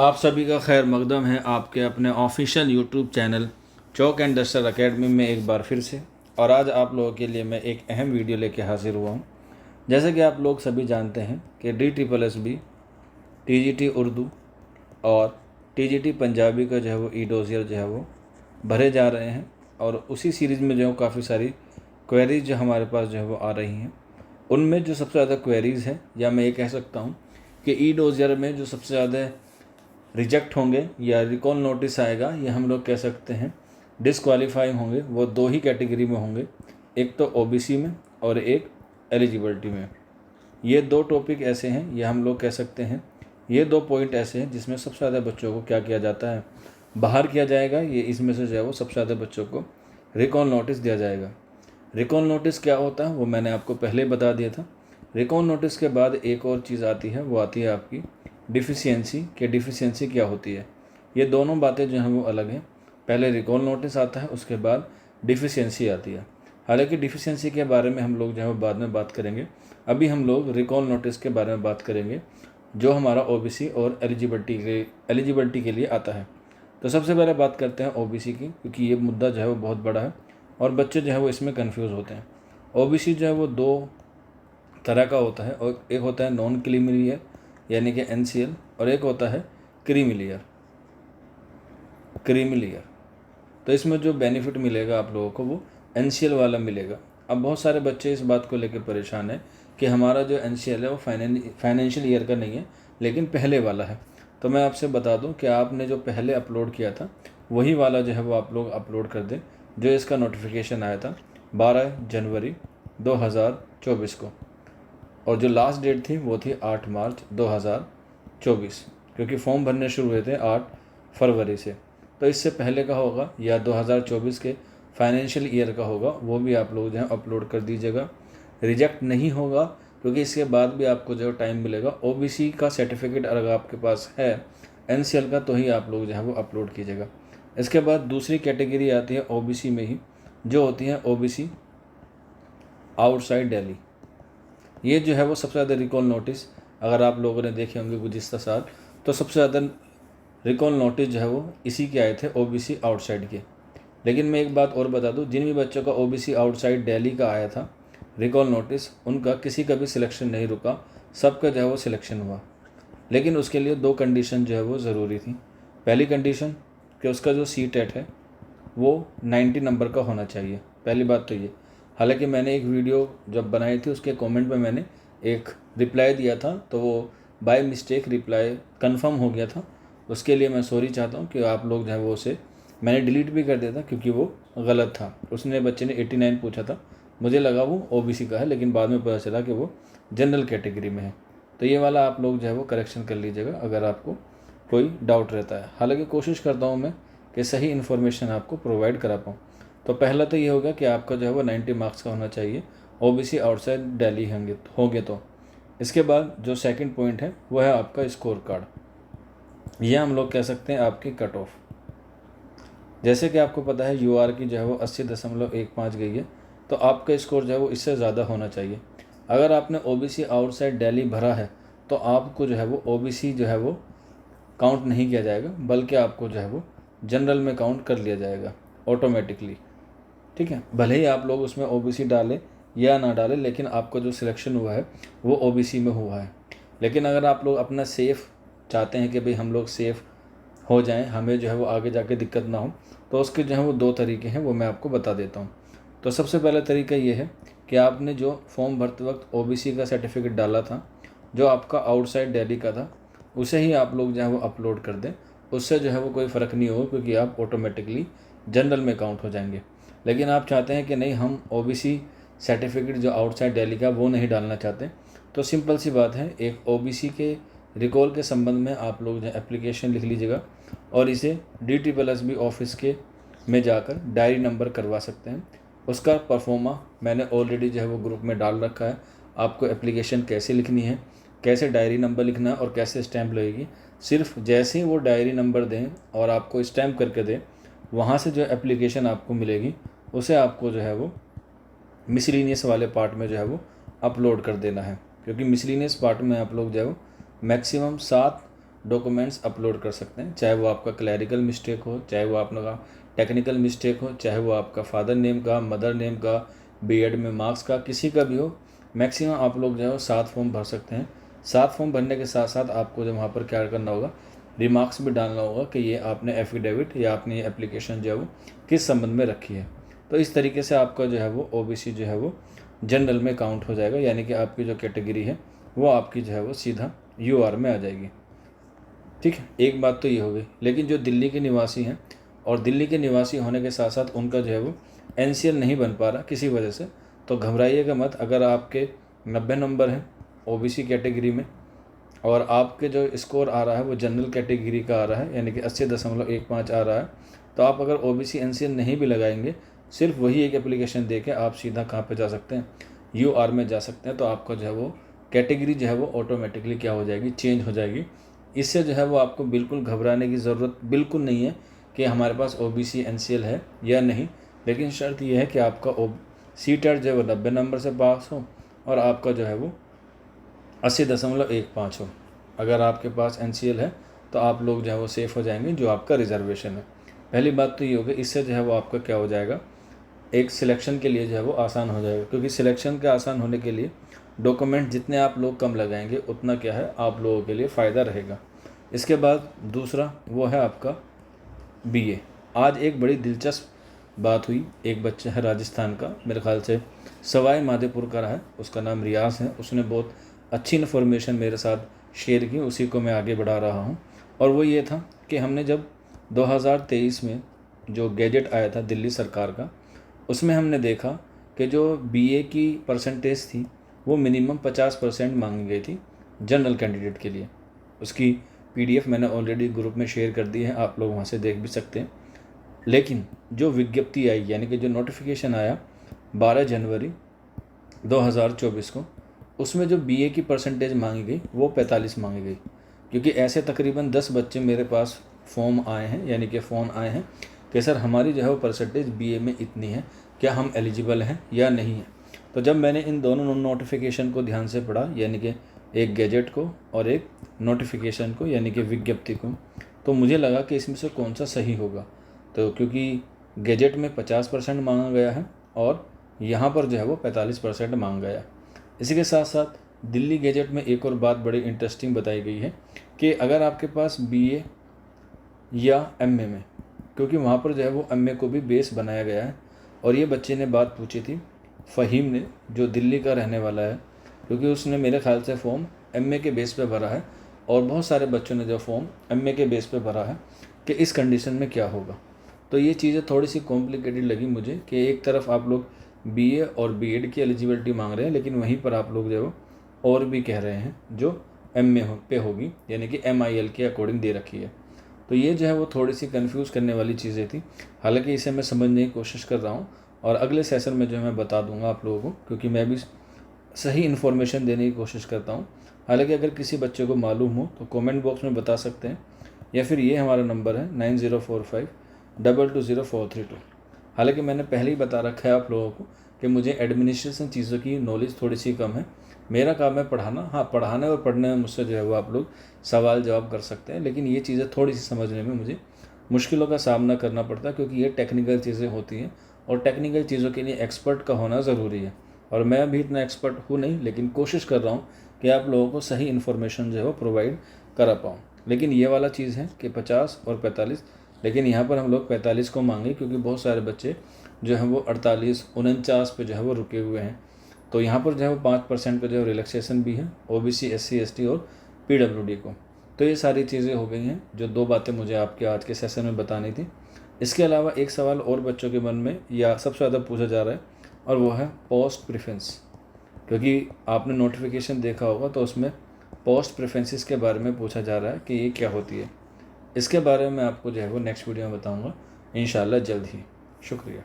आप सभी का खैर मकदम है आपके अपने official YouTube channel chalk and duster academy में एक बार फिर से। और आज आप लोगों के लिए मैं एक अहम वीडियो लेके हाजिर हुआ हूँ। जैसे कि आप लोग सभी जानते हैं कि DSSB TGT उर्दू और TGT पंजाबी का जो है वो ई-डोज़ियर जो है वो भरे जा रहे हैं। और उसी सीरीज़ में जो है काफ़ी सारी क्वेरीज़ जो हमारे पास जो है वो आ रही हैं। उनमें जो सबसे ज़्यादा क्वेरीज़ हैं, या मैं ये कह सकता हूँ कि ई-डोज़ियर में जो सबसे ज़्यादा रिजेक्ट होंगे या रिकॉल नोटिस आएगा, या हम लोग कह सकते हैं डिसक्वालीफाई होंगे, वो दो ही कैटेगरी में होंगे। एक तो OBC में और एक एलिजिबिलिटी में। ये दो टॉपिक ऐसे हैं, या हम लोग कह सकते हैं ये दो पॉइंट ऐसे हैं जिसमें सबसे ज़्यादा बच्चों को क्या किया जाता है, बाहर किया जाएगा। ये इसमें से जो है वो सबसे ज़्यादा बच्चों को रिकॉल नोटिस दिया जाएगा। रिकॉल नोटिस क्या होता है वो मैंने आपको पहले बता दिया था। रिकॉल नोटिस के बाद एक और चीज़ आती है, वो आती है आपकी डिफिशियंसी। के डिफिशियंसी क्या होती है। ये दोनों बातें जो हैं वो अलग हैं। पहले रिकॉल नोटिस आता है, उसके बाद डिफिशियंसी आती है। हालांकि डिफिशियंसी के बारे में हम लोग जो है वो बाद में बात करेंगे। अभी हम लोग रिकॉल नोटिस के बारे में बात करेंगे, जो हमारा OBC और एलिजिबिलिटी के लिए आता है। तो सबसे पहले बात करते हैं OBC की, क्योंकि ये मुद्दा जो है वो बहुत बड़ा है और बच्चे जो है वो इसमें कंफ्यूज होते हैं। OBC जो है वो दो तरह का होता है, और एक होता है नॉन क्रीमी लेयर यानी कि NCL, और एक होता है क्रीमी लेयर। तो इसमें जो बेनिफिट मिलेगा आप लोगों को वो NCL वाला मिलेगा। अब बहुत सारे बच्चे इस बात को लेकर परेशान है कि हमारा जो NCL है वो फाइनेंशियल ईयर का नहीं है, लेकिन पहले वाला है। तो मैं आपसे बता दूं कि आपने जो पहले अपलोड किया था वही वाला जो है वो आप लोग अपलोड कर दें, जो इसका नोटिफिकेशन आया था 12 जनवरी 2024 को। और जो लास्ट डेट थी वो थी 8 मार्च 2024, क्योंकि फॉर्म भरने शुरू हुए थे 8 फरवरी से। तो इससे पहले का होगा या 2024 के फाइनेंशियल ईयर का होगा, वो भी आप लोग जो है अपलोड कर दीजिएगा। रिजेक्ट नहीं होगा, क्योंकि इसके बाद भी आपको जो टाइम मिलेगा। OBC का सर्टिफिकेट अगर आपके पास है NCL का, तो ही आप लोग जो है वो अपलोड कीजिएगा। इसके बाद दूसरी कैटेगरी आती है OBC में ही, जो होती है OBC आउटसाइड दिल्ली। ये जो है वो सबसे ज़्यादा रिकॉल नोटिस अगर आप लोगों ने देखे होंगे गुज़िश्ता साल, तो सबसे ज़्यादा रिकॉल नोटिस जो है वो इसी के आए थे, OBC आउटसाइड के। लेकिन मैं एक बात और बता दूं, जिन भी बच्चों का OBC आउटसाइड दिल्ली का आया था रिकॉल नोटिस, उनका किसी का भी सिलेक्शन नहीं रुका, सबका जो है वो सिलेक्शन हुआ। लेकिन उसके लिए दो कंडीशन जो है वो ज़रूरी थी। पहली कंडीशन कि उसका जो CTET है वो 90 नंबर का होना चाहिए। पहली बात तो ये। हालांकि मैंने एक वीडियो जब बनाई थी उसके कमेंट में मैंने एक रिप्लाई दिया था, तो वो बाय मिस्टेक रिप्लाई कंफर्म हो गया था। उसके लिए मैं सॉरी चाहता हूँ कि आप लोग जो है वो उसे मैंने डिलीट भी कर दिया था, क्योंकि वो गलत था। उसने बच्चे ने 89 पूछा था, मुझे लगा वो OBC का है, लेकिन बाद में पता चला कि वो जनरल कैटेगरी में है। तो ये वाला आप लोग जो है वो करेक्शन कर लीजिएगा अगर आपको कोई डाउट रहता है। हालांकि कोशिश करता हूँ मैं कि सही इन्फॉर्मेशन आपको प्रोवाइड करा पाऊँ। तो पहला तो ये होगा कि आपका जो है वो 90 मार्क्स का होना चाहिए, OBC आउटसाइड दिल्ली होंगे तो। इसके बाद जो सेकंड पॉइंट है वो है आपका स्कोर कार्ड। ये हम लोग कह सकते हैं आपकी कट ऑफ। जैसे कि आपको पता है UR की जो है वो 80.15 गई है, तो आपका स्कोर जो है वो इससे ज़्यादा होना चाहिए। अगर आपने OBC आउटसाइड दिल्ली भरा है तो आपको जो है वो OBC जो है वो काउंट नहीं किया जाएगा, बल्कि आपको जो है वो जनरल में काउंट कर लिया जाएगा ऑटोमेटिकली। ठीक है, भले ही आप लोग उसमें OBC डालें या ना डालें, लेकिन आपका जो सिलेक्शन हुआ है वो OBC में हुआ है। लेकिन अगर आप लोग अपना सेफ़ चाहते हैं कि भाई हम लोग सेफ़ हो जाएं, हमें जो है वो आगे जाके दिक्कत ना हो, तो उसके जो है वो दो तरीके हैं, वो मैं आपको बता देता हूँ। तो सबसे पहला तरीका ये है कि आपने जो फॉर्म भरते वक्त OBC का सर्टिफिकेट डाला था, जो आपका आउटसाइड दिल्ली का था, उसे ही आप लोग जो है वो अपलोड कर दें। उससे जो है वो कोई फ़र्क नहीं होगा, क्योंकि आप ऑटोमेटिकली जनरल में काउंट हो जाएंगे। लेकिन आप चाहते हैं कि नहीं, हम OBC सर्टिफिकेट जो आउटसाइड दिल्ली का वो नहीं डालना चाहते, तो सिंपल सी बात है, एक OBC के रिकॉल के संबंध में आप लोग जो एप्लीकेशन लिख लीजिएगा और इसे DSSB ऑफिस के में जाकर डायरी नंबर करवा सकते हैं। उसका परफॉर्मा मैंने ऑलरेडी जो है वो ग्रुप में डाल रखा है। आपको एप्लीकेशन कैसे लिखनी है, कैसे डायरी नंबर लिखना है और कैसे स्टैंप लगेगी, सिर्फ जैसे ही वो डायरी नंबर दें और आपको स्टैंप करके दें, वहाँ से जो एप्लीकेशन आपको मिलेगी उसे आपको जो है वो मिसलिनियस वाले पार्ट में जो है वो अपलोड कर देना है। क्योंकि मिसलिनियस पार्ट में आप लोग जो है वो मैक्सिमम 7 डॉक्यूमेंट्स अपलोड कर सकते हैं, चाहे वो आपका क्लैरिकल मिस्टेक हो, चाहे वो आपका टेक्निकल मिस्टेक हो, चाहे वो आपका फादर नेम का, मदर नेम का, बीएड में मार्क्स का, किसी का भी हो। मैक्सिमम आप लोग जो है 7 फॉर्म भर सकते हैं। 7 फॉर्म भरने के साथ साथ आपको जब वहाँ पर क्या करना होगा, रिमार्क्स भी डालना होगा कि ये आपने एफिडेविट या आपने ये एप्लीकेशन जो है वो किस संबंध में रखी है। तो इस तरीके से आपका जो है वो ओबीसी जो है वो जनरल में काउंट हो जाएगा, यानी कि आपकी जो कैटेगरी है वो आपकी जो है वो सीधा यूआर में आ जाएगी। ठीक है, एक बात तो ये हो गई। लेकिन जो दिल्ली के निवासी हैं और दिल्ली के निवासी होने के साथ साथ उनका जो है वो एनसीएल नहीं बन पा रहा किसी वजह से, तो घबराइएगा मत। अगर आपके 90 नंबर हैं ओबीसी कैटेगरी में और आपके जो स्कोर आ रहा है वो जनरल कैटेगरी का आ रहा है, यानी कि 80.15 आ रहा है, तो आप अगर ओबीसी एनसीएल नहीं भी लगाएंगे, सिर्फ वही एक एप्लीकेशन दे के आप सीधा कहाँ पे जा सकते हैं, यूआर में जा सकते हैं। तो आपका जो है वो कैटेगरी जो है वो ऑटोमेटिकली क्या हो जाएगी, चेंज हो जाएगी। इससे जो है वो आपको बिल्कुल घबराने की ज़रूरत बिल्कुल नहीं है कि हमारे पास ओबीसी एनसीएल है या नहीं। लेकिन शर्त यह है कि आपका सीटेट जो है वो 90 नंबर से पास हो और आपका जो है वो 80.15 हो। अगर आपके पास एनसीएल है तो आप लोग जो है वो सेफ़ हो जाएंगे, जो आपका रिजर्वेशन है। पहली बात तो ये होगी, इससे जो है वो आपका क्या हो जाएगा, एक सिलेक्शन के लिए जो है वो आसान हो जाएगा। क्योंकि सिलेक्शन के आसान होने के लिए डॉक्यूमेंट जितने आप लोग कम लगाएंगे उतना क्या है आप लोगों के लिए फ़ायदा रहेगा। इसके बाद दूसरा वो है आपका बीए। आज एक बड़ी दिलचस्प बात हुई। एक बच्चा है राजस्थान का, मेरे ख्याल से सवाई माधोपुर का रहा है, उसका नाम रियाज है। उसने बहुत अच्छी इन्फॉर्मेशन मेरे साथ शेयर की, उसी को मैं आगे बढ़ा रहा हूँ। और वो ये था कि हमने जब 2023 में जो गैजेट आया था दिल्ली सरकार का, उसमें हमने देखा कि जो बीए की परसेंटेज थी वो मिनिमम 50% मांगी गई थी जनरल कैंडिडेट के लिए। उसकी पीडीएफ मैंने ऑलरेडी ग्रुप में शेयर कर दी है, आप लोग वहाँ से देख भी सकते हैं। लेकिन जो विज्ञप्ति आई, यानी कि जो नोटिफिकेशन आया 12 जनवरी 2024 को, उसमें जो बीए की परसेंटेज मांगी गई वो 45 मांगी गई। क्योंकि ऐसे तकरीबन 10 बच्चे मेरे पास फॉर्म आए हैं, यानी कि फ़ोन आए हैं कि सर हमारी जो है वो परसेंटेज बीए में इतनी है, क्या हम एलिजिबल हैं या नहीं है। तो जब मैंने इन दोनों नोटिफिकेशन को ध्यान से पढ़ा, यानी कि एक गैजेट को और एक नोटिफिकेशन को, यानी कि विज्ञप्ति को, तो मुझे लगा कि इसमें से कौन सा सही होगा। तो क्योंकि गैजेट में 50% मांगा गया है और यहाँ पर जो है वो 45% मांगा गया। इसी के साथ साथ दिल्ली गैजेट में एक और बात बड़ी इंटरेस्टिंग बताई गई है कि अगर आपके पास बीए या एमए में, क्योंकि वहाँ पर जो है वो एमए को भी बेस बनाया गया है। और ये बच्चे ने बात पूछी थी, फ़हीम ने, जो दिल्ली का रहने वाला है, क्योंकि उसने मेरे ख्याल से फॉर्म एमए के बेस पे भरा है और बहुत सारे बच्चों ने जो फॉर्म एमए के बेस पे भरा है कि इस कंडीशन में क्या होगा। तो ये चीज़ें थोड़ी सी कॉम्प्लिकेटेड लगी मुझे कि एक तरफ आप लोग बीए और बीएड की एलिजिबिलिटी मांग रहे हैं, लेकिन वहीं पर आप लोग जो और भी कह रहे हैं जो एमए पे होगी, यानी कि एमआईएल के अकॉर्डिंग दे रखी है। तो ये जो है वो थोड़ी सी कंफ्यूज करने वाली चीज़ें थी। हालांकि इसे मैं समझने की कोशिश कर रहा हूँ और अगले सेशन में जो है मैं बता दूंगा आप लोगों को, क्योंकि मैं भी सही इन्फॉर्मेशन देने की कोशिश करता हूँ। हालांकि अगर किसी बच्चे को मालूम हो तो कमेंट बॉक्स में बता सकते हैं, या फिर ये हमारा नंबर है 9045220432। हालांकि मैंने पहले ही बता रखा है आप लोगों को कि मुझे एडमिनिस्ट्रेशन चीज़ों की नॉलेज थोड़ी सी कम है। मेरा काम है पढ़ाना। हाँ, पढ़ाने और पढ़ने में मुझसे जो है वो आप लोग सवाल जवाब कर सकते हैं, लेकिन ये चीज़ें थोड़ी सी समझने में मुझे मुश्किलों का सामना करना पड़ता है, क्योंकि ये टेक्निकल चीज़ें होती हैं और टेक्निकल चीज़ों के लिए एक्सपर्ट का होना ज़रूरी है। और मैं भी इतना एक्सपर्ट हूँ नहीं, लेकिन कोशिश कर रहा हूँ कि आप लोगों को सही इन्फॉर्मेशन जो है वो प्रोवाइड करा पाऊँ। लेकिन ये वाला चीज़ है कि 50 और 45, लेकिन यहाँ पर हम लोग 45 को मांगे, क्योंकि बहुत सारे बच्चे जो हैं वो 48, 49 पे जो है वो रुके हुए हैं। तो यहाँ पर जो है वो 5% का जो है रिलैक्सेशन भी है ओबीसी, एससी, एसटी और पीडब्ल्यूडी को। तो ये सारी चीज़ें हो गई हैं जो 2 बातें मुझे आपके आज के सेशन में बतानी थी। इसके अलावा एक सवाल और बच्चों के मन में या सबसे ज़्यादा पूछा जा रहा है, और वो है पोस्ट प्रेफरेंस। क्योंकि आपने नोटिफिकेशन देखा होगा तो उसमें पोस्ट प्रेफरेंसेस के बारे में पूछा जा रहा है कि ये क्या होती है। इसके बारे में आपको जो है वो नेक्स्ट वीडियो में बताऊँगा इंशाल्लाह जल्द ही। शुक्रिया।